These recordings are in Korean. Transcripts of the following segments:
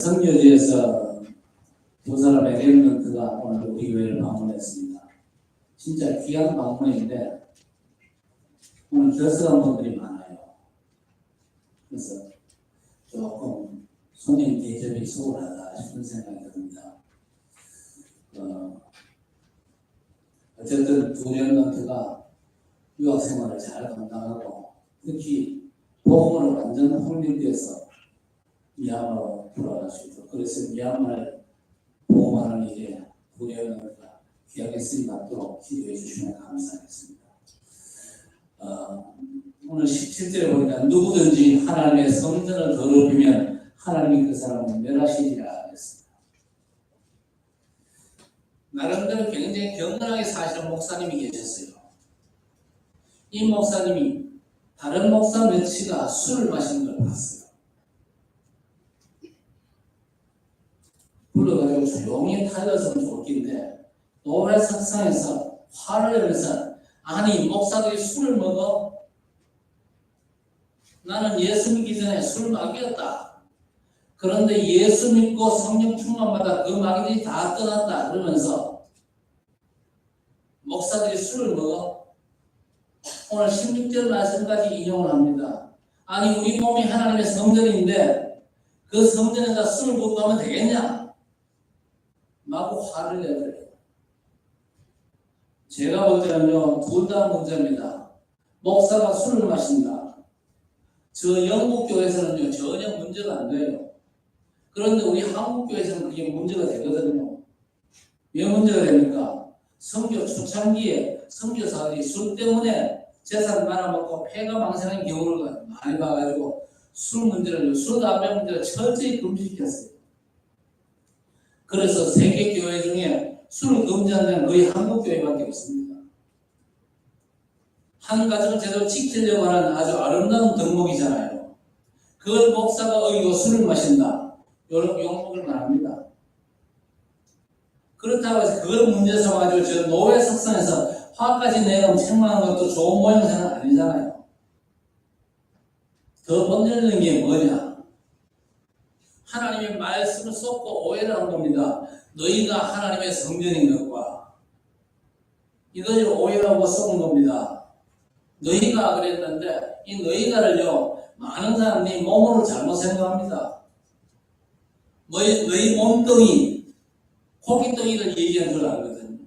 선교지에서 두 사람의 렘넌트가 오늘 우리 교회를 방문했습니다. 진짜 귀한 방문인데 오늘 결석한 분들이 많아요. 그래서 조금 손님 대접이 소홀하다 싶은 생각이 듭니다. 어쨌든 두 렘넌트가 유학 생활을 잘 감당하고 특히 복음으로 완전 확립돼서 미얀마로 돌아갈 수 있도록, 그래서 미얀마를 복음하는 일에 두 렘넌트가 귀하게 쓰임받도록 기도해 주시면 감사하겠습니다. 오늘 17절에 보니까 누구든지 하나님의 성전을 더럽히면 하나님이 그 사람을 멸하시리라 했습니다. 나름대로 굉장히 경건하게 사시는 목사님이 계셨어요. 이 목사님이 다른 목사 몇치가 술을 마시는 걸 봤어요. 불러가지고 조용히 타들었으면 좋겠는데 노래 석상에서 화를 내면서, 아니 목사들이 술을 먹어? 나는 예수 믿기 전에 술 마귀였다. 그런데 예수 믿고 성령 충만받아 그 마귀들이 다 떠났다. 그러면서 목사들이 술을 먹어? 오늘 16절 말씀까지 인용을 합니다. 아니 우리 몸이 하나님의 성전인데 그 성전에다 술을 붓고 하면 되겠냐? 마구 화를 내버려요. 제가 볼 때는요, 둘 다 문제입니다. 목사가 술을 마신다. 저 영국 교회에서는요, 전혀 문제가 안 돼요. 그런데 우리 한국 교회에서는 그게 문제가 되거든요. 왜 문제가 됩니까? 선교 초창기에 선교사들이 술 때문에 재산 말아먹고 폐가 망신하는 경우를 많이 봐가지고 술 문제를, 술 담배 문제를 철저히 금지시켰어요. 그래서 세계 교회 중에 술을 금지하는 데는 거의 한국 교회밖에 없습니다. 한 가정을 제대로 지키려고 하는 아주 아름다운 덕목이잖아요. 그걸 목사가 어기고 술을 마신다, 이런 욕먹을 만합니다. 그렇다고 해서 그걸 문제 삼아가지고 저 노예 석상에서 화까지 내고 책망하는 것도 좋은 모양새는 아니잖아요. 더 번지는 게 뭐냐? 하나님의 말씀을 쏟고 오해를 한 겁니다. 너희가 하나님의 성전인 것과 이것을 오해하고 쏟은 겁니다. 너희가 그랬는데 이 너희가를요, 많은 사람들이 몸으로 잘못 생각합니다. 너희 몸뚱이, 고깃덩이를 얘기한 줄 알거든요.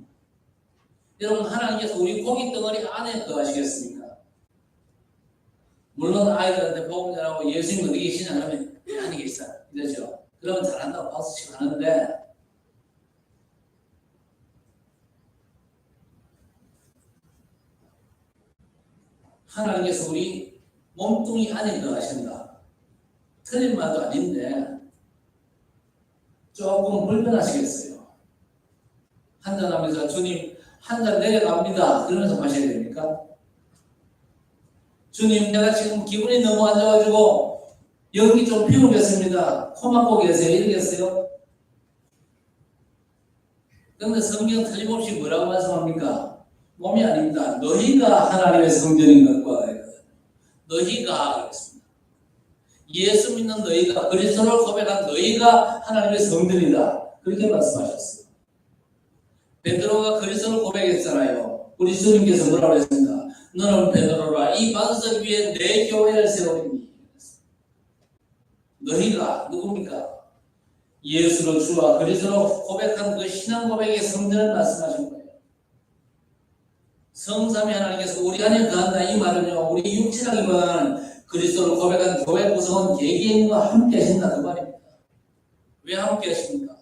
여러분, 하나님께서 우리 고깃덩어리 안에 거하시겠습니까? 물론 아이들한테 복음 전하고 예수님 어디 계시냐 하면 안에 계시다 이러죠. 그러면 잘한다고 박수치고 하는데, 하나님께서 우리 몸뚱이 안에 거하신다. 틀린 말도 아닌데 조금 불편하시겠어요. 한잔하면서 주님 한 잔 내려갑니다 그러면서 마셔야 됩니까? 주님 내가 지금 기분이 너무 안 좋아가지고 연기 좀 피우겠습니다. 코 막고 계세요. 이러겠어요? 그런데 성경 틀림없이 뭐라고 말씀합니까? 몸이 아닙니다. 너희가 하나님의 성전인 것과 너희가 그랬습니다. 예수 믿는 너희가, 그리스도를 고백한 너희가 하나님의 성전이다. 그렇게 말씀하셨어요. 베드로가 그리스도를 고백했잖아요. 우리 주님께서 뭐라고 했습니까? 너는 베드로라, 이 반석 위에 내 교회를 세우리니. 너희가 누굽니까? 예수로 주와 그리스도로 고백한 그 신앙 고백의 성전을 말씀하신 거예요. 성삼위 하나님께서 우리 안에 거한다, 이 말은요, 우리 육체라기보다는 그리스도를 고백한 교회 구성원 개개인과 함께 하신다 그 말입니다. 왜 함께 하십니까?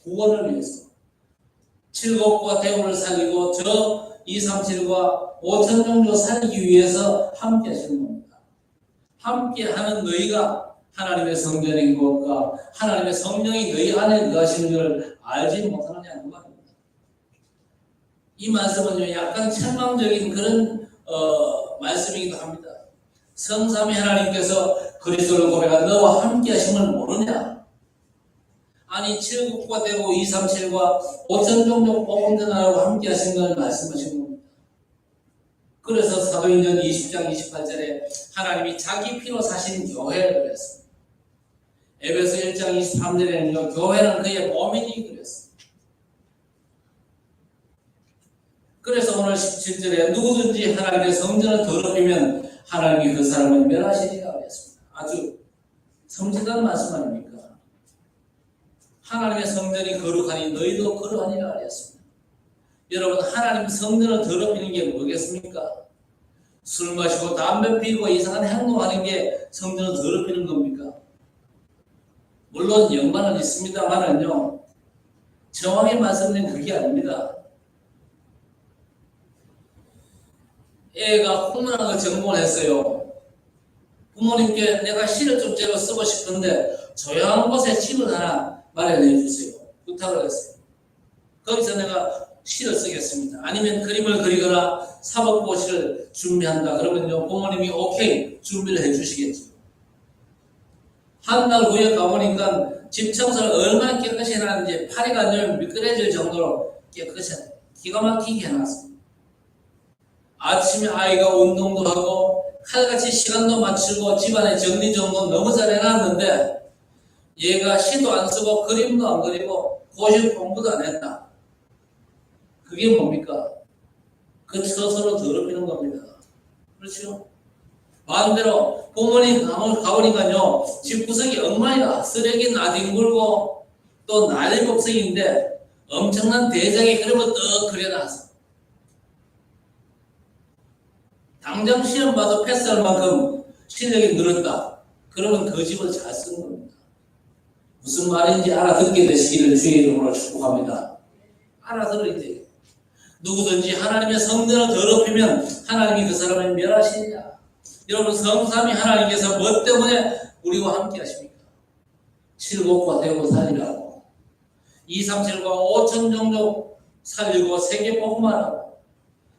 구원을 위해서. 칠곡과 대운을 살리고 저 237과 5천 종족 살리기 위해서 함께 하시는 겁니다. 함께 하는 너희가 하나님의 성전인 것과 하나님의 성령이 너희 안에 거하시는 걸 알지 못하느냐 그 말입니다. 이 말씀은요, 약간 책망적인 그런 말씀이기도 합니다. 성삼위 하나님께서 그리스도를 고백한 너와 함께 하심을 모르냐? 아니 7국과 대고 237과 5천 종족 복음 전하라고 함께 하신 걸 말씀하신 겁니다. 그래서 사도행전 20장 28절에 하나님이 자기 피로 사신 교회를 했습니다. 에베소 1장 23절에는요, 교회는 그의 몸이니 그랬어요. 그래서 오늘 17절에 누구든지 하나님의 성전을 더럽히면 하나님이 그 사람을 멸하시리라 그랬습니다. 아주 섬세한 말씀 아닙니까? 하나님의 성전이 거룩하니 너희도 거룩하니라 그랬습니다. 여러분, 하나님 성전을 더럽히는 게 뭐겠습니까? 술 마시고 담배 피우고 이상한 행동하는 게 성전을 더럽히는 겁니까? 물론 연관은 있습니다만은요, 정확히 말씀드리면 그게 아닙니다. 애가 콩나물을 전공을 했어요. 부모님께 내가 시를 좀 제가 쓰고 싶은데 조용한 곳에 집을 하나 마련해 주세요. 부탁을 했어요. 거기서 내가 시를 쓰겠습니다. 아니면 그림을 그리거나 사법고시를 준비한다. 그러면요, 부모님이 오케이 준비를 해 주시겠죠. 한 달 후에 가보니까 집 청소를 얼마나 깨끗이 해놨는지 파리가 늘 미끄러질 정도로 깨끗이 기가 막히게 해놨습니다. 아침에 아이가 운동도 하고 칼같이 시간도 맞추고 집안의 정리정돈 너무 잘 해놨는데 얘가 시도 안 쓰고 그림도 안 그리고 고시 공부도 안 했다. 그게 뭡니까? 그 처소로 더럽히는 겁니다. 그렇죠? 반대로 부모님 가보니까요, 집구석이 엉망이다. 쓰레기 나뒹굴고 또 난리법석인데 엄청난 대작이 그림을 떡 그려놨어. 당장 시험 봐서 패스할 만큼 실력이 늘었다. 그러면 그 집을 잘 쓰는 겁니다. 무슨 말인지 알아듣게 되시기를 주의 이름으로 축복합니다. 알아들어야 돼요. 누구든지 하나님의 성전을 더럽히면 하나님이 그 사람을 멸하시느냐. 여러분, 성삼위 하나님께서 뭐 때문에 우리와 함께 하십니까? 칠곡과 되고 살리라고, 2, 3, 7과 5천 종족 살리고 세계 복음하라고,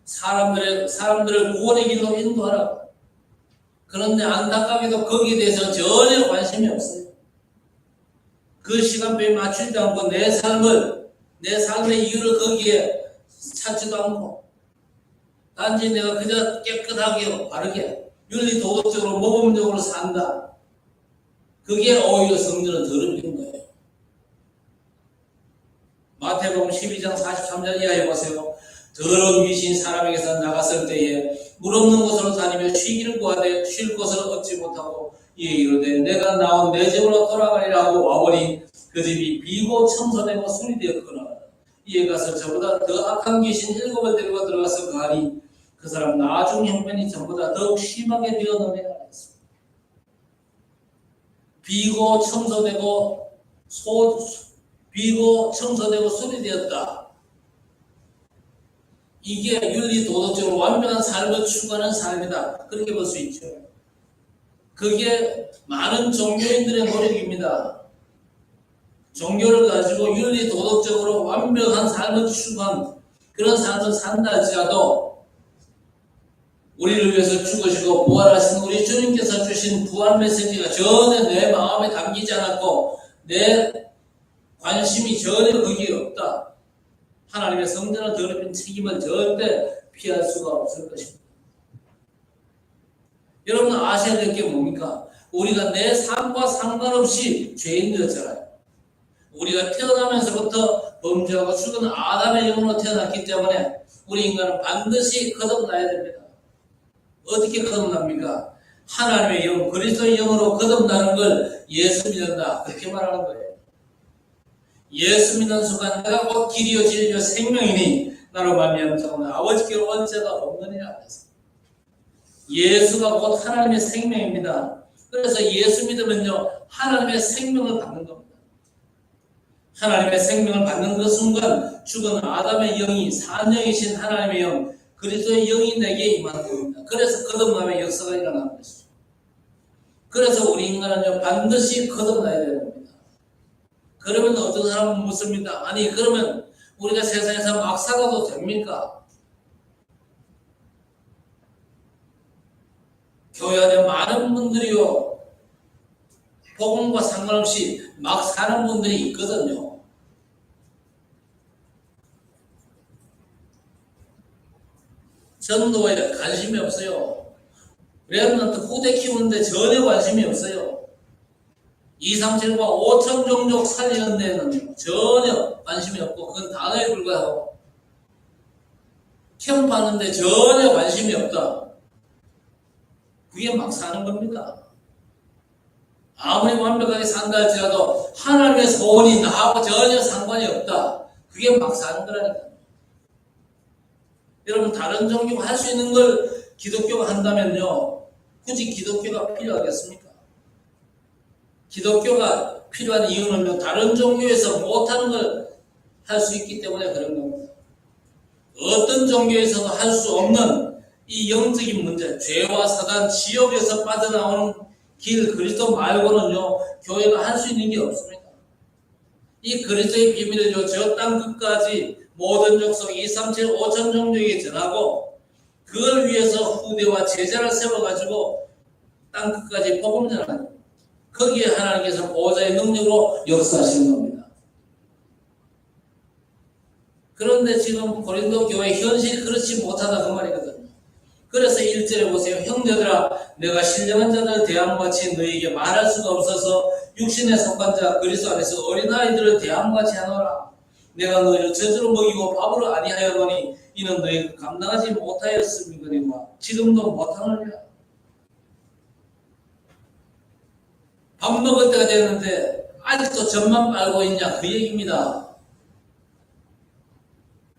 사람들을 구원의 길로 인도하라고. 그런데 안타깝게도 거기에 대해서 전혀 관심이 없어요. 그 시간표에 맞추지 않고 내 삶의 이유를 거기에 찾지도 않고, 단지 내가 그저 깨끗하게 바르게 윤리 도덕적으로 모범적으로 산다. 그게 오히려 성전을 더럽히는 거예요. 마태복음 12장 43절 이하에 보세요. 더러운 귀신 사람에게서 나갔을 때에 물 없는 곳으로 다니며 쉬기를 구하되 쉴 곳을 얻지 못하고 이에 이르되 내가 나온 내 집으로 돌아가리라 하고 와보니 그 집이 비고 청소되고 수리되었거나 이에 가서 저보다 더 악한 귀신 7을 데리고 들어가서 가니 그 사람 나중 형편이 전보다 더욱 심하게 되어노니라 했습니다. 비고 청소되고 수리되었다. 이게 윤리 도덕적으로 완벽한 삶을 추구하는 삶이다. 그렇게 볼 수 있죠. 그게 많은 종교인들의 노력입니다. 종교를 가지고 윤리 도덕적으로 완벽한 삶을 추구한 그런 삶을 산다 할지라도 우리를 위해서 죽으시고 부활하신 우리 주님께서 주신 부활 메시지가 전혀 내 마음에 담기지 않았고 내 관심이 전혀 거기에 없다. 하나님의 성전을 더럽힌 책임을 절대 피할 수가 없을 것입니다. 여러분 아셔야 될 게 뭡니까? 우리가 내 삶과 상관없이 죄인 되었잖아요. 우리가 태어나면서부터 범죄하고 죽은 아담의 영으로 태어났기 때문에 우리 인간은 반드시 거듭나야 됩니다. 어떻게 거듭납니까? 하나님의 영, 그리스도의 영으로 거듭나는 걸 예수 믿는다. 그렇게 말하는 거예요. 예수 믿는 순간 내가 곧 길이요 진리요 생명이니 나로 말미암아 자고는 아버지께로 온 자가 없느니라 하셨습니다. 예수가 곧 하나님의 생명입니다. 그래서 예수 믿으면요 하나님의 생명을 받는 겁니다. 하나님의 생명을 받는 그 순간 죽은 아담의 영이 산영이신 하나님의 영, 그리스도의 영이 내게 임하는 겁니다. 그래서 거듭남의 역사가 일어나는 것이죠. 그래서 우리 인간은요 반드시 거듭나야 되는 겁니다. 그러면 어떤 사람은 묻습니다. 아니 그러면 우리가 세상에서 막 살아도 됩니까? 교회 안에 많은 분들이요 복음과 상관없이 막 사는 분들이 있거든요. 전도에 관심이 없어요. 렘넌트 후대 키우는데 전혀 관심이 없어요. 237과 5천 종족 살리는 데는 전혀 관심이 없고 그건 단어에 불과하고 캠프하는데 전혀 관심이 없다. 그게 막 사는 겁니다. 아무리 완벽하게 산다 할지라도 하나님의 소원이 나하고 전혀 상관이 없다. 그게 막 사는 거라니까. 여러분 다른 종교가 할 수 있는 걸 기독교가 한다면요. 굳이 기독교가 필요하겠습니까? 기독교가 필요한 이유는요. 다른 종교에서 못하는 걸 할 수 있기 때문에 그런 겁니다. 어떤 종교에서도 할 수 없는 이 영적인 문제, 죄와 사단, 지옥에서 빠져나오는 길, 그리스도 말고는요. 교회가 할 수 있는 게 없습니다. 이 그리스도의 비밀을요. 저 땅 끝까지 모든 족속 237, 5천 종족에게 전하고 그걸 위해서 후대와 제자를 세워가지고 땅 끝까지 복음 전하는 거기에 하나님께서 보호자의 능력으로 역사하시는 겁니다. 그런데 지금 고린도 교회 현실이 그렇지 못하다 그 말이거든요. 그래서 1절에 보세요. 형제들아 내가 신령한 자들 대함과 같이 너희에게 말할 수가 없어서 육신에 속한 자 그리스도 안에서 어린아이들을 대함과 같이 하노라. 내가 너희를 저주로 먹이고 밥으로 아니하였노니 이는 너희가 감당하지 못하였음이거니와 지금도 못하느냐. 밥 먹을 때가 됐는데 아직도 젖만 빨고 있냐 그 얘기입니다.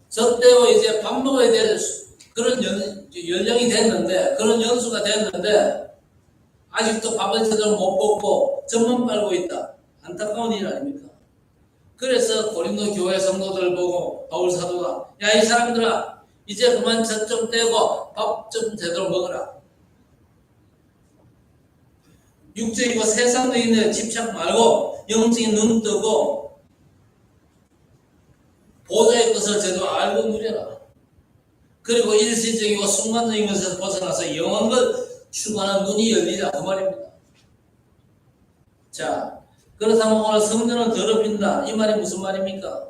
저 때로 이제 밥 먹어야 될 그런 연령이 됐는데 그런 연수가 됐는데 아직도 밥을 제대로 못 먹고 젖만 빨고 있다. 안타까운 일 아닙니까? 그래서 고린도 교회 성도들 보고 바울 사도가 야 이 사람들아 이제 그만 젖 좀 떼고 밥 좀 제대로 먹어라. 육적이고 세상적인 집착 말고 영적인 눈 뜨고 보좌의 것을 제대로 알고 누려라. 그리고 일시적이고 순간적인 것에서 벗어나서 영원한 걸 추구하는 눈이 열리라 그 말입니다. 자, 그렇다면 오늘 성전은 더럽힌다 이 말이 무슨 말입니까?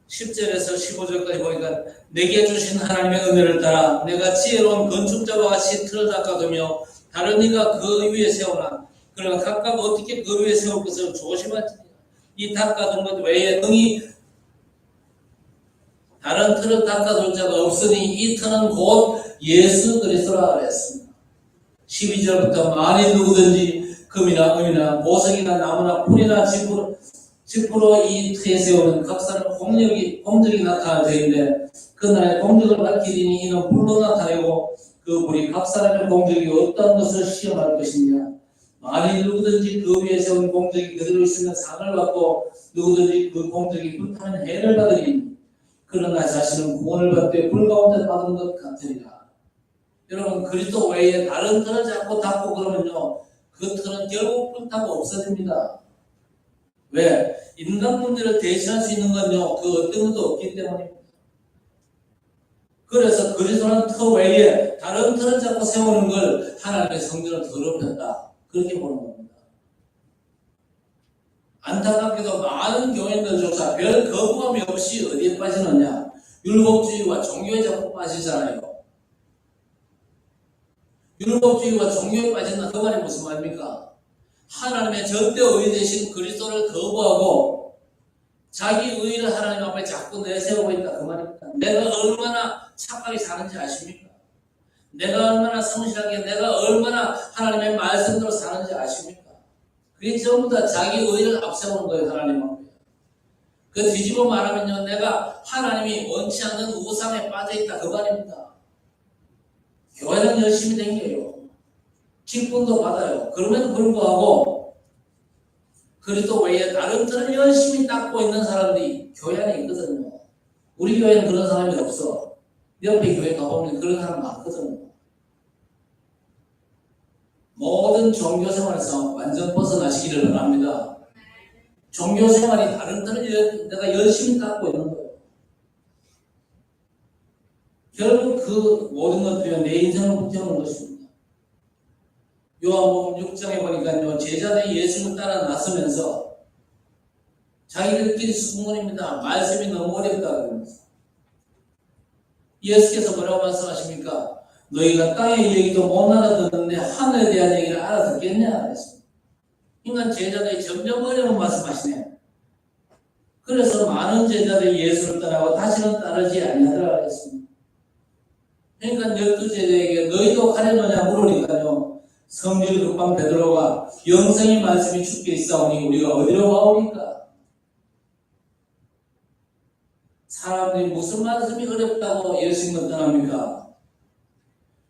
10절에서 15절까지 보니까 내게 주신 하나님의 은혜를 따라 내가 지혜로운 건축자와 같이 틀을 닦아두며 다른 이가 그 위에 세우나 그러나 각각 어떻게 그 위에 세울 것을 조심하지. 이 닦아둔 것 외에 등이 다른 틀을 닦아둘 자가 없으니 이 틀은 곧 예수 그리스도라 그랬습니다. 12절부터 만일 누구든지 금이나 은이나 보석이나 나무나 풀이나 짚으로 이 틀에 세우는 각사는 공적이 나타날 터인데 그날의 공적을 밝히리니 이는 불로 나타내고 그 불이 각 사람의 공적이 어떤 것을 시험할 것이냐. 만일 누구든지 그 위에 세운 공적이 그대로 있으면 상을 받고 누구든지 그 공적이 불타는 해를 받으리니 그러나 자신은 구원을 받되 불 가운데 받은 것 같으리라. 여러분 그리스도 외에 다른 틀을 잡고 닫고 그러면요 그 틀은 결국 불타고 없어집니다. 왜? 인간 문제를 대신할 수 있는 건요 그 어떤 것도 없기 때문입니다. 그래서 그리스도는 틀 외에 다른 틀을 잡고 세우는 걸 하나님의 성전을 더럽혔다. 그렇게 보는 겁니다. 안타깝게도 많은 교인들조차 별 거부감이 없이 어디에 빠지느냐. 율법주의와 종교에 자꾸 빠지잖아요. 율법주의와 종교에 빠진다 그 말이 무슨 말입니까? 하나님의 절대 의 되신 그리스도를 거부하고 자기 의를 하나님 앞에 자꾸 내세우고 있다 그 말입니다. 내가 얼마나 착하게 사는지 아십니까? 내가 얼마나 성실하게 내가 얼마나 하나님의 말씀대로 사는지 아십니까? 그게 전부 다 자기 의를 앞세우는 거예요. 하나님 앞에. 그 뒤집어 말하면요 내가 하나님이 원치 않는 우상에 빠져있다 그 말입니다. 교회는 열심히 댕겨요. 직분도 받아요. 그럼에도 불구하고 그리스도 외에 다른 틀을 열심히 닦고 있는 사람들이 교회 안에 있거든요. 우리 교회는 그런 사람이 없어. 옆에 교회 가보면 그런 사람 많거든요. 모든 종교생활에서 완전 벗어나시기를 바랍니다. 종교생활이 다른 틀을 내가 열심히 닦고 있는 거예요. 결국 그 모든 것들이 내 인생을 붙여오는 것입니다. 요한복음 6장에 보니까요 제자들이 예수를 따라 나서면서 자기들끼리 수군거립니다. 말씀이 너무 어렵다 그러면서 예수께서 뭐라고 말씀하십니까? 너희가 땅의 얘기도 못 알아듣는데 하늘에 대한 얘기를 알아듣겠냐? 그랬습니다. 인간 제자들이 점점 어려운 말씀하시네. 그래서 많은 제자들이 예수를 떠나고 다시는 따르지 아니하더라 했습니다. 그러니까 12제자에게 너희도 가려느냐 물으니까요. 성질 급한 베드로가 영생의 말씀이 주께 있사오니 우리가 어디로 가오니까? 사람들이 무슨 말씀이 어렵다고 예수님을 떠납니까?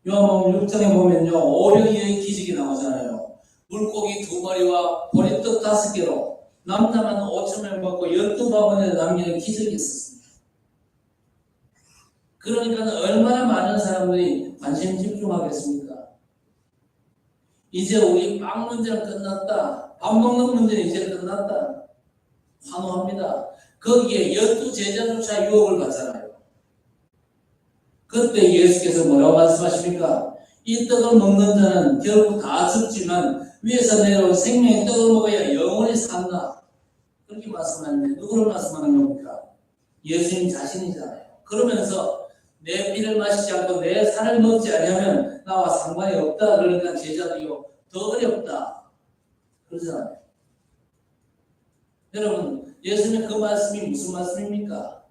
요한복음 6장에 보면요. 오병이어의 기적이 나오잖아요. 물고기 2마리와 보리떡 5개로 남자만 5,000명 먹고 12바구니에 남기는 기적이 있었습니다. 그러니까 얼마나 많은 사람들이 관심 집중하겠습니까? 이제 우리 빵 문제는 끝났다. 밥 먹는 문제는 이제 끝났다. 환호합니다. 거기에 12제자조차 유혹을 받잖아요. 그때 예수께서 뭐라고 말씀하십니까? 이 떡을 먹는 자는 결국 다 죽지만 위에서 내려온 생명의 떡을 먹어야 영원히 산다. 그렇게 말씀하는데 누구를 말씀하는 겁니까? 예수님 자신이잖아요. 그러면서 내 피를 마시지 않고 내 살을 먹지 않으면 나와 상관이 없다. 그러니까 제자들이요 더 어렵다. 그러잖아요. 여러분 예수님의 그 말씀이 무슨 말씀입니까?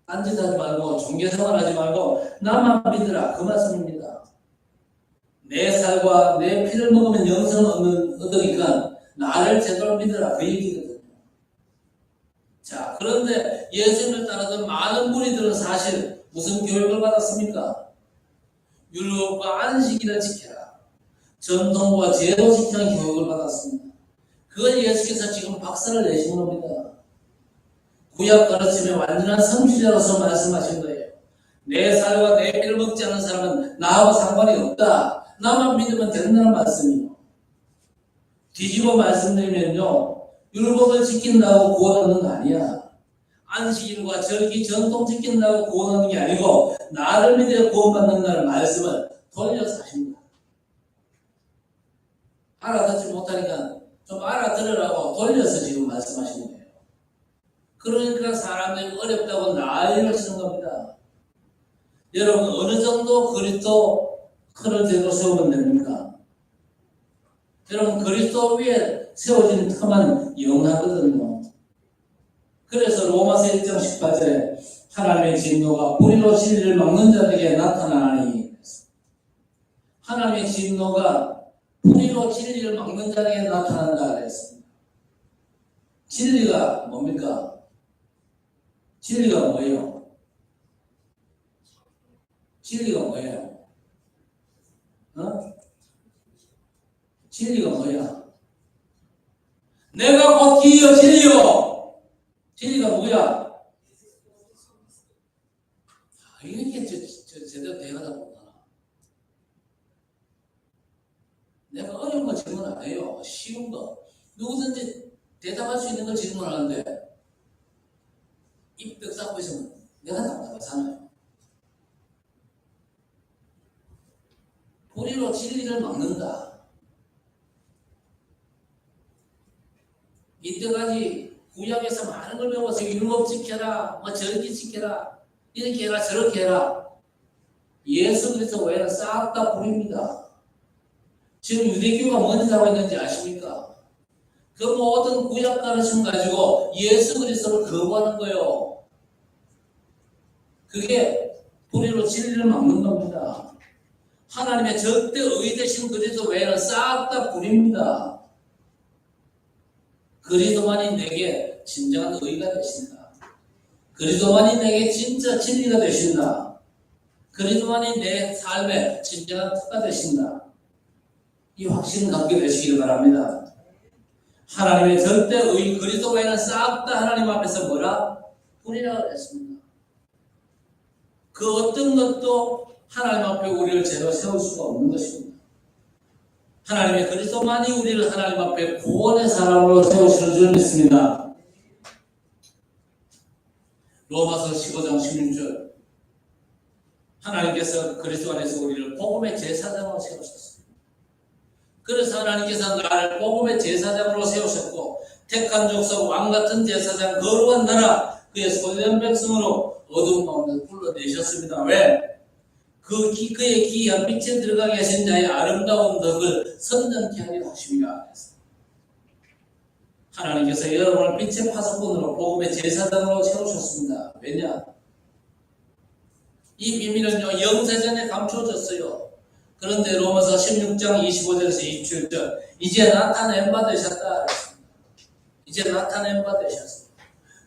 딴짓하지 말고 종교생활하지 말고 나만 믿으라. 그 말씀입니다. 내 살과 내 피를 먹으면 영생을 얻으니까 나를 제대로 믿으라. 그 얘기거든요. 자, 그런데 예수님을 따르던 많은 무리들은 사실 무슨 교육을 받았습니까? 율법과 안식일을 지켜라. 전통과 제도 지키는 교육을 받았습니다. 그걸 예수께서 지금 박살을 내신 겁니다. 구약 가르침의 완전한 성취자로서 말씀하신 거예요. 내 살과 내 피를 먹지 않는 사람은 나하고 상관이 없다. 나만 믿으면 된다는 말씀이요. 뒤집어 말씀드리면요. 율법을 지킨다고 구원하는 거 아니야. 안식일과 절기 전통 지킨다고 구원하는 게 아니고 나를 믿어 구원받는다는 말씀을 돌려서 하십니다. 알아듣지 못하니까 좀 알아들으라고 돌려서 지금 말씀하시는 거예요. 그러니까 사람들이 어렵다고 난리를 치는 겁니다. 여러분 어느 정도 그리스도 틀을 제대로 세우면 됩니까? 여러분 그리스도 위에 세워진 터만 영하거든요. 그래서 로마서 1장 18절에 하나님의 진노가 뿌리로 진리를 막는 자들에게 나타나니 하나님의 진노가 뿌리로 진리를 막는 자에게 나타난다 그랬습니다. 진리가 뭡니까? 진리가 뭐예요? 진리가 뭐예요? 진리가 뭐야? 내가 곧 길이요 진리요. 진리가 뭐야? 이렇게 제대로 대화하다 보면 내가 어려운 거 질문 안 해요. 쉬운 거. 누구든지 대답할 수 있는 걸 질문하는데 입 벽 쌓고 있으면 내가 답답하잖아요. 뿌리로 진리를 막는다. 이때까지 구약에서 많은 걸 배워서 율법 지켜라, 절기 지켜라, 이렇게 해라, 저렇게 해라. 예수 그리스도 외에는 싹 다 뿌립니다. 지금 유대교가 뭔지 하고 있는지 아십니까? 그 모든 구약 가르침 가지고 예수 그리스도를 거부하는 거예요. 그게 뿌리로 진리를 막는 겁니다. 하나님의 절대 의 되신 그리스도 외에는 싹 다 뿌립니다. 그리스도만이 내게 진정한 의가 되신다. 그리스도만이 내게 진짜 진리가 되신다. 그리스도만이 내 삶의 진정한 터가 되신다. 이 확신을 갖게 되시길 바랍니다. 하나님의 절대 의 그리스도 외에는 싹 다 하나님 앞에서 뭐라? 뿌리라 그랬습니다. 그 어떤 것도 하나님 앞에 우리를 제대로 세울 수가 없는 것입니다. 하나님의 그리스도만이 우리를 하나님 앞에 구원의 사람으로 세우시는 줄 믿습니다. 로마서 15장 16절 하나님께서 그리스도 안에서 우리를 복음의 제사장으로 세우셨습니다. 그래서 하나님께서 나를 복음의 제사장으로 세우셨고 택한 족속 왕같은 제사장 거룩한 나라 그의 소유된 백성으로 어두운 가운데 불러내셨습니다. 왜? 그의 기이한 빛에 들어가게 하신 자의 아름다운 덕을 선전케 하려 하심이라. 하나님께서 여러분을 빛의 파수꾼으로 복음의 제사장으로 세우셨습니다. 왜냐? 이 비밀은요, 영세전에 감추어졌어요. 그런데 로마서 16장 25절에서 27절, 이제 나타낸 바 되셨다. 이제 나타낸 바 되셨어요.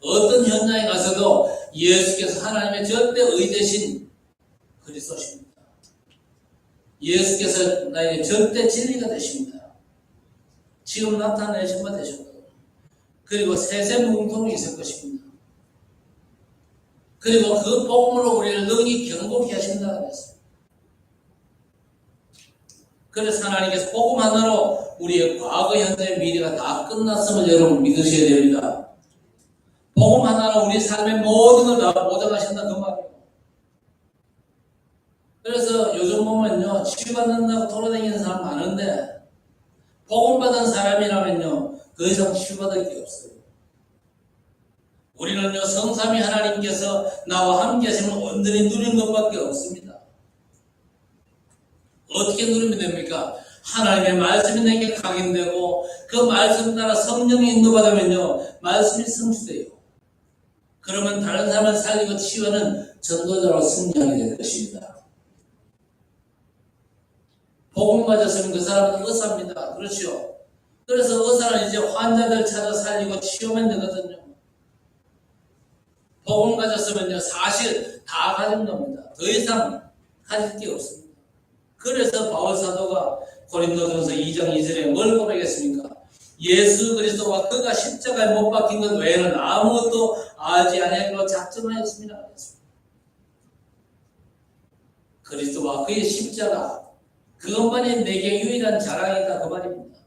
어떤 현장에 가서도 예수께서 하나님의 절대 의되신 그리스도십니다. 예수께서 나에게 절대 진리가 되십니다. 지금 나타내신 바 되셨고, 그리고 세세뭉통이 있을 것입니다. 그리고 그 복음으로 우리를 능히 경고케 하신다 그랬어요. 그래서 하나님께서 복음 하나로 우리의 과거, 현재, 미래가 다 끝났음을 여러분 믿으셔야 됩니다. 복음 하나로 우리 삶의 모든 걸 다 보장하신다 그 말이에요. 그래서 요즘 보면요, 치유받는다고 돌아다니는 사람 많은데 복음 받은 사람이라면요, 더 이상 치유받을 게 없어요. 우리는요, 성삼위 하나님께서 나와 함께 하시면 온전히 누린 것밖에 없습니다. 어떻게 누리면 됩니까? 하나님의 말씀이 내게 각인되고 그 말씀 따라 성령이 인도받으면요, 말씀이 성취돼요. 그러면 다른 사람을 살리고 치유하는 전도자로 승리하게 될 것입니다. 복음 가졌으면 그 사람은 의사입니다. 그렇죠? 그래서 의사는 이제 환자들 찾아 살리고 치유하면 되거든요. 복음 가졌으면요, 사실 다 가진 겁니다. 더 이상 가질 게 없습니다. 그래서 바울 사도가 고린도전서 2장 2절에 뭘 고백했습니까? 예수 그리스도와 그가 십자가에 못 박힌 것 외에는 아무것도 알지 아니하기로 작정하였습니다. 그리스도와 그의 십자가, 그것만이 내게 유일한 자랑이다 그 말입니다.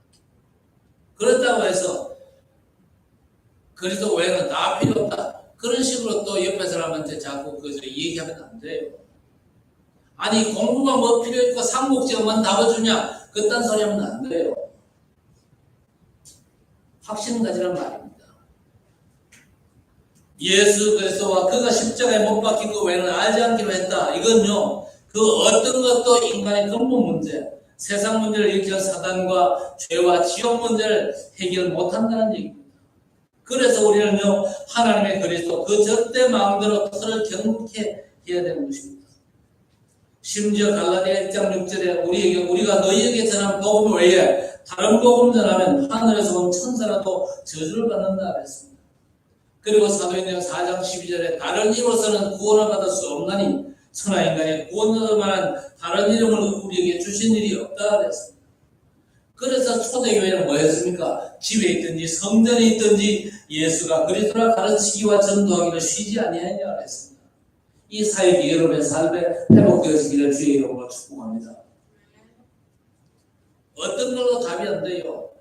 그렇다고 해서 그리스도 외에는 다 필요 없다, 그런 식으로 또 옆에 사람한테 자꾸 그저 얘기하면 안 돼요. 아니, 공부가 뭐 필요 있고 삼국지만 답해주냐, 그딴 소리 하면 안 돼요. 확신 가지란 말입니다. 예수 그리스도와 그가 십자가에 못 박힌 것 외에는 알지 않기로 했다. 이건요, 그 어떤 것도 인간의 근본 문제, 세상 문제를 일으키는 사단과 죄와 지옥 문제를 해결 못한다는 얘기입니다. 그래서 우리는요, 하나님의 그리스도 그 절대 마음대로 터를 경국해 해야 되는 것입니다. 심지어 갈라디아 1장 6절에 우리가 너희에게 전한 복음 외에 다른 복음 전하면 하늘에서 온 천사라도 저주를 받는다 그랬습니다. 그리고 사도행전 4장 12절에 다른 이로서는 구원을 받을 수 없나니 천하 인간이 구원을 만한 다른 이름을 우리에게 주신 일이 없다 그랬습니다. 그래서 초대교회는 뭐였습니까? 집에 있든지 성전에 있든지 예수가 그리스도라 가르치기와 전도하기를 쉬지 아니하느냐 그랬습니다. 이 사역이 여러분의 삶에 회복되어지기를 주의 이름으로 축복합니다. 어떤 걸로 답이 안 돼요.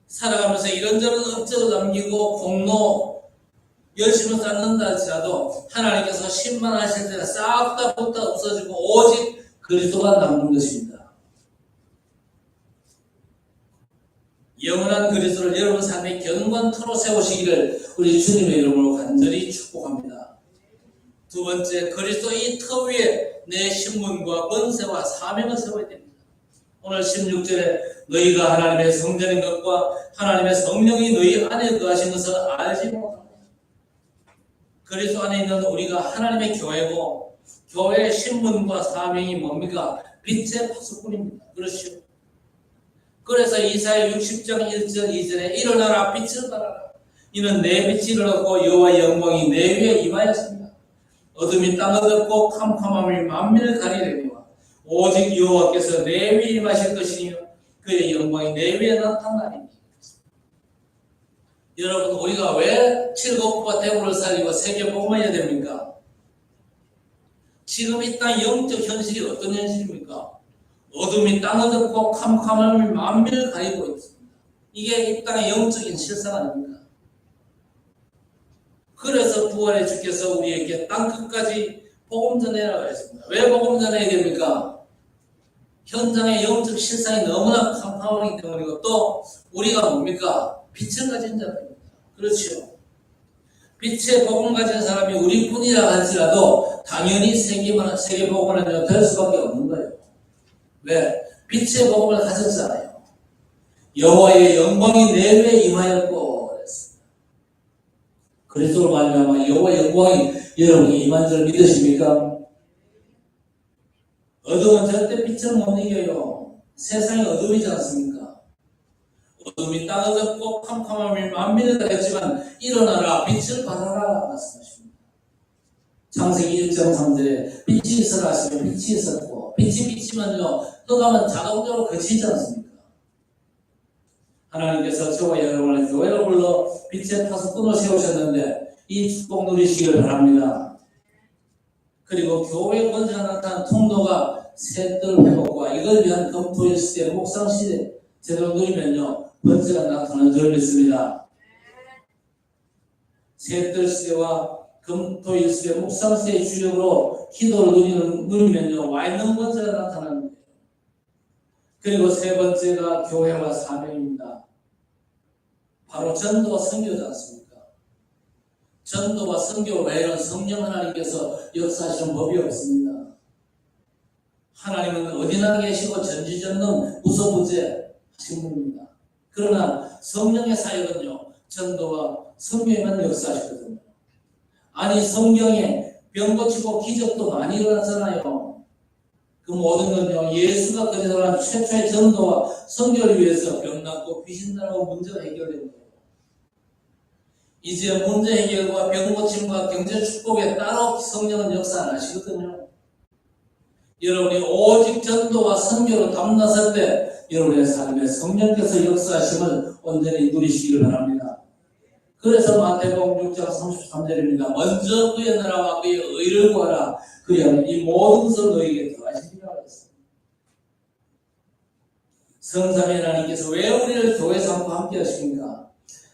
살아가면서 이런저런 업적을 남기고 공로 열심을 쌓는다 할지라도 하나님께서 심판하실 때는 싹 다 없어지고 오직 그리스도가 남는 것입니다. 영원한 그리스도를 여러분 삶의 경관터로 세우시기를 우리 주님의 이름으로 간절히 축복합니다. 두 번째, 그리스도 이 터 위에 내 신분과 권세와 사명을 세워야 됩니다. 오늘 16절에 너희가 하나님의 성전인 것과 하나님의 성령이 너희 안에 거하신 것을 알지 못합니다. 그리스도 안에 있는 우리가 하나님의 교회고, 교회의 신분과 사명이 뭡니까? 빛의 파수꾼입니다. 그렇죠? 그래서 이사야 60장 1절 2절에 일어나라 빛을 발하라. 이는 내 빛이 일어났고 여호와의 영광이 내 위에 임하였습니다. 어둠이 땅을 덮고 캄캄함이 만민을 가리려니와 오직 여호와께서 내 위에 임하실 것이며 그의 영광이 내 위에 나타나리니. 여러분, 우리가 왜 칠곡과 대구를 살리고 세계 복음해야 됩니까? 지금 이 땅 영적 현실이 어떤 현실입니까? 어둠이 땅을 덮고 캄캄함이 만민을 가리고 있습니다. 이게 이 땅의 영적인 실상 아닙니까? 그래서 부활의 주께서 우리에게 땅끝까지 복음 전해라고 했습니다. 왜 복음 전해야 됩니까? 현장의 영적 실상이 너무나 캄캄하기 때문이고, 또 우리가 뭡니까? 빛을 가진 자입니다. 그렇죠? 빛의 복음 가진 사람이 우리뿐이라 할지라도 당연히 세계 복음은 될 수밖에 없는 거예요. 왜? 빛의 복음을 가졌잖아요. 여호와의 영광이 내 위에 임하였고 그리스도로 말미암아 여호와의 영광이 여러분이 임한 줄 믿으십니까? 어둠은 절대 빛을 못 이겨요. 세상이 어둠이지 않습니까? 어둠이 땅을 덮고 캄캄함이 만민을 했지만 일어나라 빛을 발하라 말씀하십니다. 창세기 1.3절에 빛이 있으라 하시면 빛이 있었고 빛이 비치면요 흑암은 자동적으로 거치지 않습니까? 하나님께서 저와 여러분을 교회로 불러 빛의 파수꾼으로 세우셨는데 이 축복 누리시길 바랍니다. 그리고 교회 권세가 나타난 통로가 새뜰 회복과 이걸 위한 검토일 시대, 목상 시대 제대로 누리면요 번제가 나타나는 줄 믿습니다. 새뜰 시대와 검토일 시대, 목상 시대의 주력으로 기도를 누리면요 와 있는 번제가 나타나는 거예요. 그리고 세 번째가 교회와 사명입니다. 바로 전도와 선교지 않습니까? 전도와 선교 외에는 성령 하나님께서 역사하시는 법이 없습니다. 하나님은 어디나 계시고 전지전능 무소부재 하신 분입니다. 그러나 성령의 사역은요 전도와 선교에만 역사하시거든요. 아니 성경에 병 고치고 기적도 많이 일어났잖아요. 그 모든 건요 예수가 그리스도란 최초의 전도와 선교를 위해서 병 낫고 귀신 나라고 문제가 해결된 거예요. 이제 문제 해결과 병 고침과 경제 축복에 따로 성령은 역사 안 하시거든요. 여러분이 오직 전도와 선교로 담나설 때 여러분의 삶에 성령께서 역사하심을 온전히 누리시기를 바랍니다. 그래서 마태복음 6장 33절입니다. 먼저 그의 나라와 그의 의를 구하라. 그리하면 이 모든 것을 너희에게 더하시리라 했습니다. 성삼위 하나님께서 왜 우리를 교회 삼고 함께 하십니까?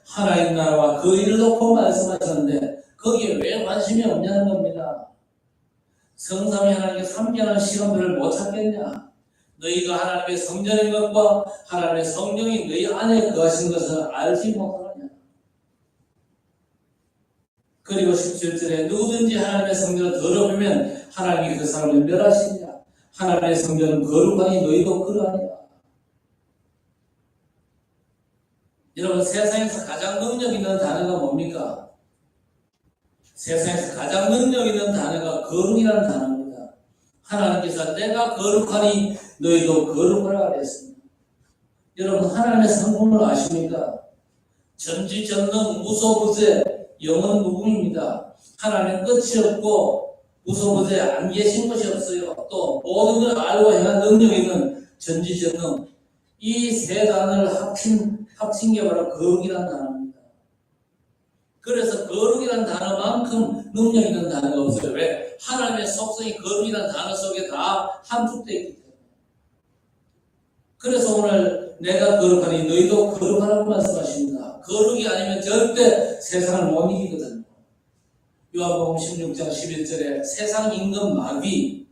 하나님 나라와 그 일을 놓고 말씀하셨는데 거기에 왜 관심이 없냐는 겁니다. 성삼위 하나님께서 함께하는 시간들을 못 찾겠냐? 너희가 하나님의 성전인 것과 하나님의 성령이 너희 안에 거하신 것을 알지 못하느냐? 그리고 17절에 누구든지 하나님의 성전을 더럽히면 하나님이 그 사람을 멸하시리라. 하나님의 성전은 거룩하니 너희도 그러하니라. 여러분 세상에서 가장 능력 있는 단어가 뭡니까? 세상에서 가장 능력 있는 단어가 거룩이라는 단어입니다. 하나님께서 내가 거룩하니 너희도 거룩하라 그랬습니다. 여러분 하나님의 성품을 아십니까? 전지전능 무소부재 영원 무궁입니다. 하나님 끝이 없고 무소부재 안 계신 것이 없어요. 또 모든 걸 알고 행한 능력이 있는 전지전능 이 세 단어를 합친 게 바로 거룩이라는 단어입니다. 그래서 거룩이라는 단어만큼 능력 있는 단어가 없어요. 왜? 하나님의 속성이 거룩이라는 단어 속에 다 함축되어 있기 때문에. 그래서 오늘 내가 거룩하니 너희도 거룩하라고 말씀하십니다. 거룩이 아니면 절대 세상을 못 이기거든요. 요한복음 16장 11절에 세상 임금 마귀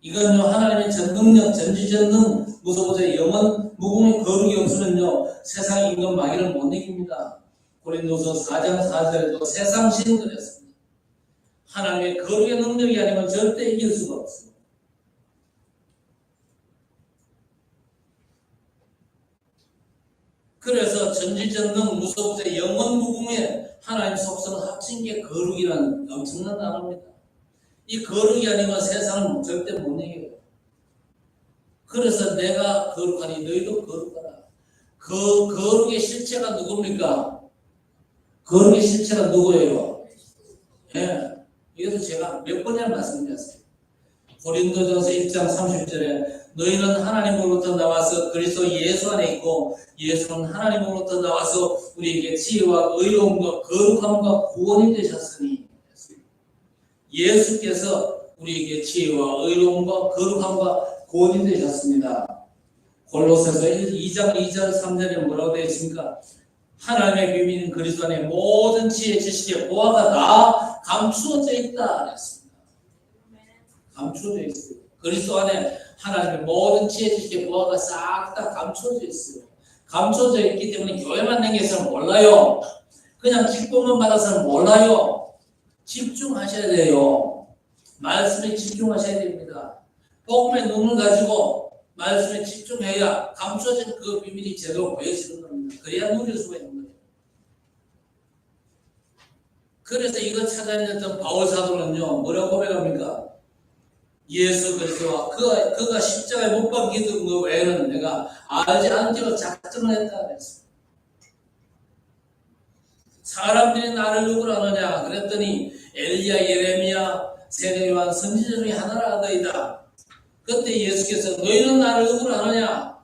이건요 하나님의 전능력 전지전능 무소부재 영원 무궁의 거룩이 없으면요 세상 임금 마귀를 못 이깁니다. 고린도서 4장 4절에도 세상 신은 그랬습니다. 하나님의 거룩의 능력이 아니면 절대 이길 수가 없습니다. 그래서 전지전능 무소부재 영원 무궁의 하나님 속성을 합친 게 거룩이라는 엄청난 단어입니다. 이 거룩이 아니면 세상은 절대 못 이겨요. 그래서 내가 거룩하니 너희도 거룩하라. 그 거룩의 실체가 누굽니까? 거룩의 실체가 누구예요? 예. 이것도 제가 몇 번이나 말씀드렸어요. 고린도전서 1장 30절에 너희는 하나님으로부터 나와서 그리스도 예수 안에 있고 예수는 하나님으로부터 나와서 우리에게 지혜와 의로움과 거룩함과 구원이 되셨으니 예수께서 우리에게 지혜와 의로움과 거룩함과 구원이 되셨습니다. 골로새서 2장 2절 3절에 뭐라고 되어 있습니까? 하나님의 비밀인 그리스도 안에 모든 지혜 지식의 보화가 다 감추어져 있다 그랬습니다. 감추어져 있어요. 그리스도 안에 하나님의 모든 지혜 지식의 보화가 싹 다 감추어져 있어요. 감추어져 있기 때문에 교회만 다니면서는 몰라요. 그냥 기쁨만 받아서는 몰라요. 집중하셔야 돼요. 말씀에 집중하셔야 됩니다. 복음의 눈을 가지고 말씀에 집중해야 감춰진 그 비밀이 제대로 보여지는 겁니다. 그래야 누릴 수가 있는 거예요. 그래서 이거 찾아냈던 바울 사도는요, 뭐라고 고백합니까? 예수 그리스도와 그가 십자가에 못 박히던 그 외에는 내가 알지 않기로 작정을 했다 그랬습니다. 사람들이 나를 누구라 하느냐 그랬더니 엘리야, 예레미야, 세례 요한 선지자 중에 하나라 하더이다. 그때 예수께서 너희는 나를 누구라 하느냐?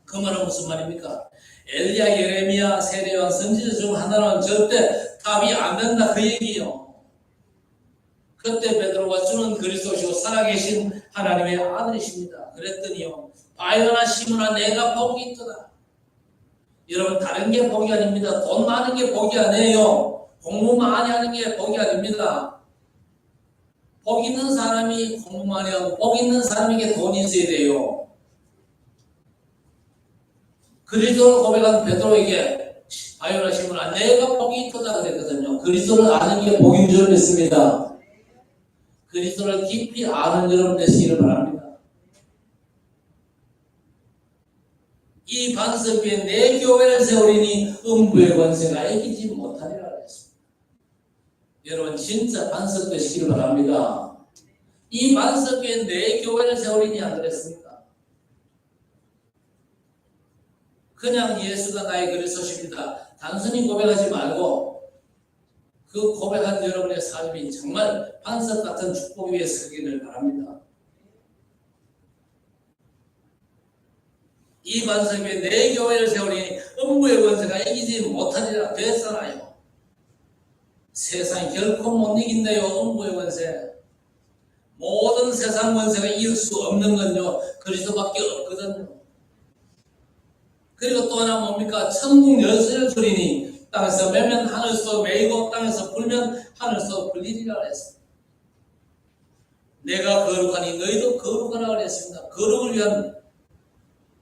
그 말은 무슨 말입니까? 엘리야, 예레미야, 세례 요한 선지자 중 하나라면 절대 답이 안 된다 그 얘기요. 그때 베드로가 주는 그리스도시고 살아계신 하나님의 아들이십니다. 그랬더니요, 바요나 시므나 내가 복이 있도다. 여러분, 다른 게 복이 아닙니다. 돈 많은 게 복이 아니에요. 공부 많이 하는 게 복이 아닙니다. 복 있는 사람이 공부 많이 하고 복 있는 사람에게 돈이 있어야 돼요. 그리스도를 고백한 베드로에게 바요나 시므나 내가 복이 있도다 그랬거든요. 그리스도를 아는 게 복인 줄 믿습니다. 그리스도를 깊이 아는 여러분 되시기를 바랍니다. 이 반석 위에 내 교회를 세우리니 음부의 권세가 이기지 못하리라 그랬습니다. 여러분 진짜 반석 되시기를 바랍니다. 이 반석 위에 내 교회를 세우리니 안 그랬습니까? 그냥 예수가 나의 그리스도십니다. 단순히 고백하지 말고 그 고백한 여러분의 삶이 정말 반석 같은 축복 위에 서기를 바랍니다. 이 반석 위에 내 교회를 세우니 음부의 권세가 이기지 못하리라 됐잖아요. 세상이 결코 못 이긴대요. 음부의 권세. 모든 세상 권세가 이길 수 없는 건요, 그리스도밖에 없거든요. 그리고 또 하나 뭡니까? 천국 열쇠를 주리니 땅에서 매면 하늘에서 매이고 땅에서 불면 하늘에서 불리리라 그랬습니다. 내가 거룩하니 너희도 거룩하라 그랬습니다. 거룩을 위한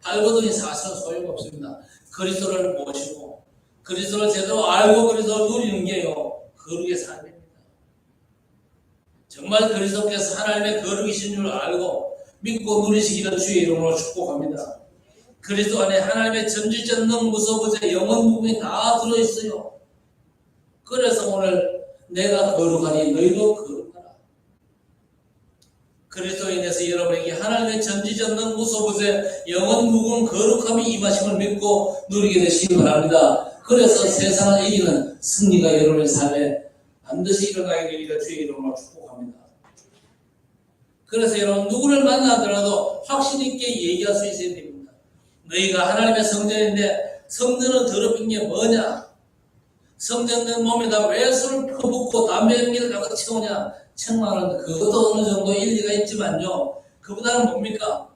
발버둥이 사실은 소용없습니다. 그리스도를 모시고 그리스도를 제대로 알고 그리스도를 누리는 게요, 거룩의 삶입니다. 정말 그리스도께서 하나님의 거룩이신 줄 알고 믿고 누리시기를 주의 이름으로 축복합니다. 그리스도 안에 하나님의 전지전능 무소부재 영원 부분이 다 들어있어요. 그래서 오늘 내가 거룩하니 너희도 거룩하라. 그리스도로 인해서 여러분에게 하나님의 전지전능 무소부재 영원 무궁 거룩함이 임하심을 믿고 누리게 되시기 바랍니다. 그래서 세상을 이기는 승리가 여러분의 삶에 반드시 일어나게 되기를 주의 이름으로 축복합니다. 그래서 여러분 누구를 만나더라도 확신 있게 얘기할 수 있어야 됩니다. 너희가 하나님의 성전인데 성전은 더럽힌 게 뭐냐? 성전된 몸에다 왜 술을 퍼붓고 담배 연기를 가득 채우냐? 책망하는 그것도 어느 정도 일리가 있지만요, 그보다는 뭡니까?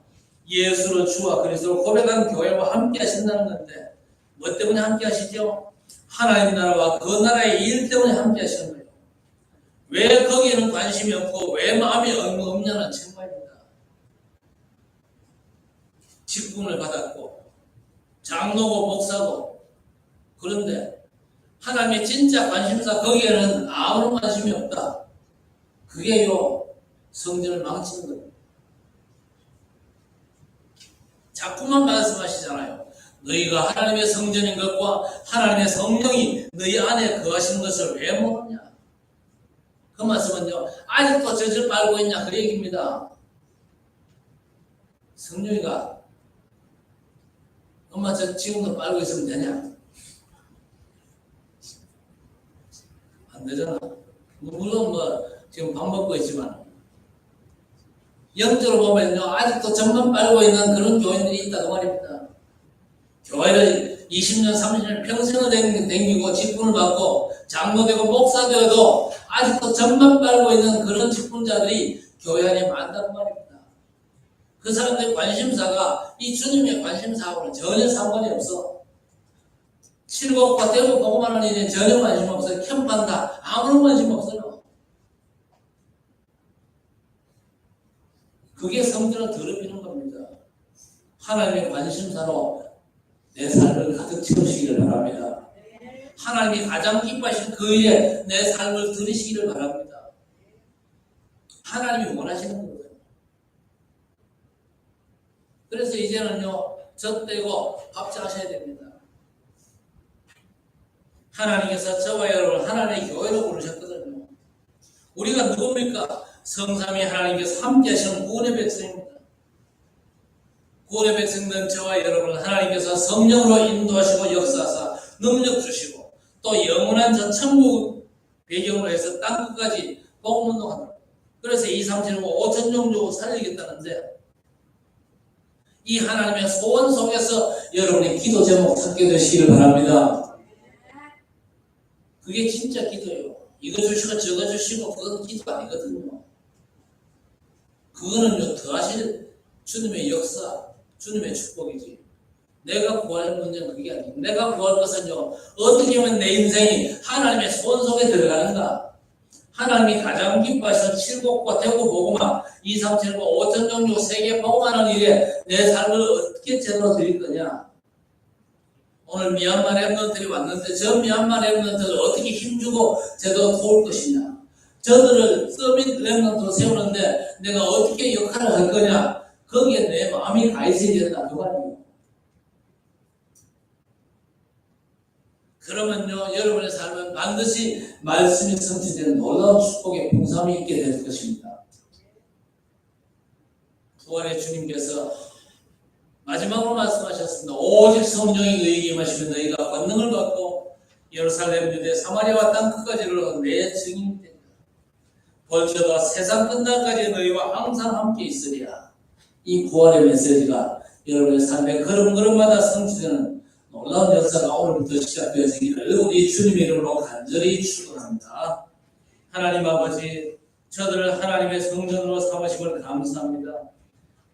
예수를 주와 그리스도를 고백한 교회와 함께 하신다는 건데 뭐 때문에 함께 하시죠? 하나님 나라와 그 나라의 일 때문에 함께 하시는 거예요. 왜 거기에는 관심이 없고 왜 마음이 없냐는 책망입니다. 직분을 받았고 장로고 목사고, 그런데 하나님의 진짜 관심사 거기에는 아무런 관심이 없다. 그게요 성전을 망치는 거예요. 자꾸만 말씀하시잖아요. 너희가 하나님의 성전인 것과 하나님의 성령이 너희 안에 거하시는 것을 왜 모르냐? 그 말씀은요, 아직도 젖을 빨고 있냐 그 얘기입니다. 성령이가 엄마 저 지금도 빨고 있으면 되냐? 안 되잖아. 물론 지금 밥 먹고 있지만 영적으로 보면요 아직도 젖만 빨고 있는 그런 교인들이 있다고 말입니다. 교회를 20년 30년 평생을 댕기고 직분을 받고 장로되고 목사되어도 아직도 젖만 빨고 있는 그런 직분자들이 교회 안에 많다고 말입니다. 그 사람들의 관심사가 이 주님의 관심사하고는 전혀 상관이 없어. 칠곡과 대구 복음하는 일에 전혀 관심 없어요. 캠프한다 아무런 관심 없어요. 그게 성전을 더럽히는 겁니다. 하나님의 관심사로 내 삶을 가득 채우시기를 바랍니다. 하나님이 가장 기뻐하시는 그 일에 내 삶을 들이시기를 바랍니다. 하나님이 원하시는 거예요. 그래서 이제는요 젖 떼고 밥잘 하셔야 됩니다. 하나님께서 저와 여러분을 하나님의 교회로 부르셨거든요. 우리가 누굽니까? 성삼위 하나님께서 함께 하시는 구원의 백성입니다. 구원의 백성된 저와 여러분을 하나님께서 성령으로 인도하시고 역사하사 능력 주시고 또 영원한 저 천국 배경으로 해서 땅끝까지 복음 운동한다. 그래서 2, 3, 7, 5, 5천 종족 살리겠다는데 이 하나님의 소원 속에서 여러분의 기도 제목 찾게 되시기를 바랍니다. 그게 진짜 기도예요. 이거 주시고 저거 주시고 그건 기도 아니거든요. 그거는요 더하실 주님의 역사, 주님의 축복이지. 내가 구할 문제는 그게 아니에요. 내가 구할 것은요 어떻게 하면 내 인생이 하나님의 소원 속에 들어가는가. 하나님이 가장 기뻐하시는 칠복과 대구 복음화 2, 3, 7, 5, 5천 종류 세계 복음하는 일에 내 삶을 어떻게 제대로 드릴 거냐. 오늘 미얀마 랩런들이 왔는데 저 미얀마 랩런들을 어떻게 힘주고 제대로 도울 것이냐. 저들을 서밋 랩런트로 세우는데 내가 어떻게 역할을 할 거냐. 거기에 내 마음이 가 있어야 된다. 그 말이에요. 그러면요 여러분의 삶은 반드시 말씀이 성취되는 놀라운 축복의 풍성함이 있게 될 것입니다. 부활의 주님께서 마지막으로 말씀하셨습니다. 오직 성령이 너희에게 임하시면 너희가 권능을 받고 예루살렘, 유대, 사마리아와 땅끝까지 이르러 내 증인이 된다. 벌처가 세상 끝날까지 너희와 항상 함께 있으리라. 이 부활의 메시지가 여러분의 삶의 걸음걸음마다 성취되는 놀라운 역사가 오늘부터 시작되어지기를 우리 주님의 이름으로 간절히 축원합니다. 하나님 아버지, 저들을 하나님의 성전으로 삼으심을 감사합니다.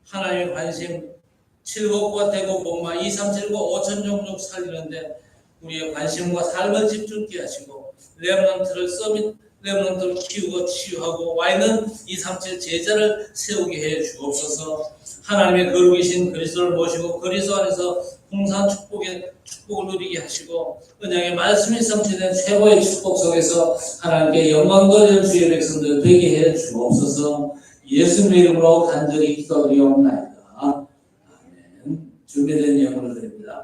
하나님의 관심, 칠곡과 대고 복마 2, 3, 7, 5, 5천 종족 살리는데 우리의 관심과 삶을 집중케 하시고 렘넌트를 서밋 렘넌트를 키우고 치유하고 와 있는 2, 3, 7 제자를 세우게 해 주옵소서. 하나님의 거룩이신 그리스도를 모시고 그리스도 안에서 풍성한 축복을 누리게 하시고 은양의 말씀이 성취된 최고의 축복 속에서 하나님께 영광 돌리는 주의 백성들 되게 해 주옵소서. 예수님의 이름으로 간절히 기도드리옵나이다. 아멘. 준비된 예물을 드립니다.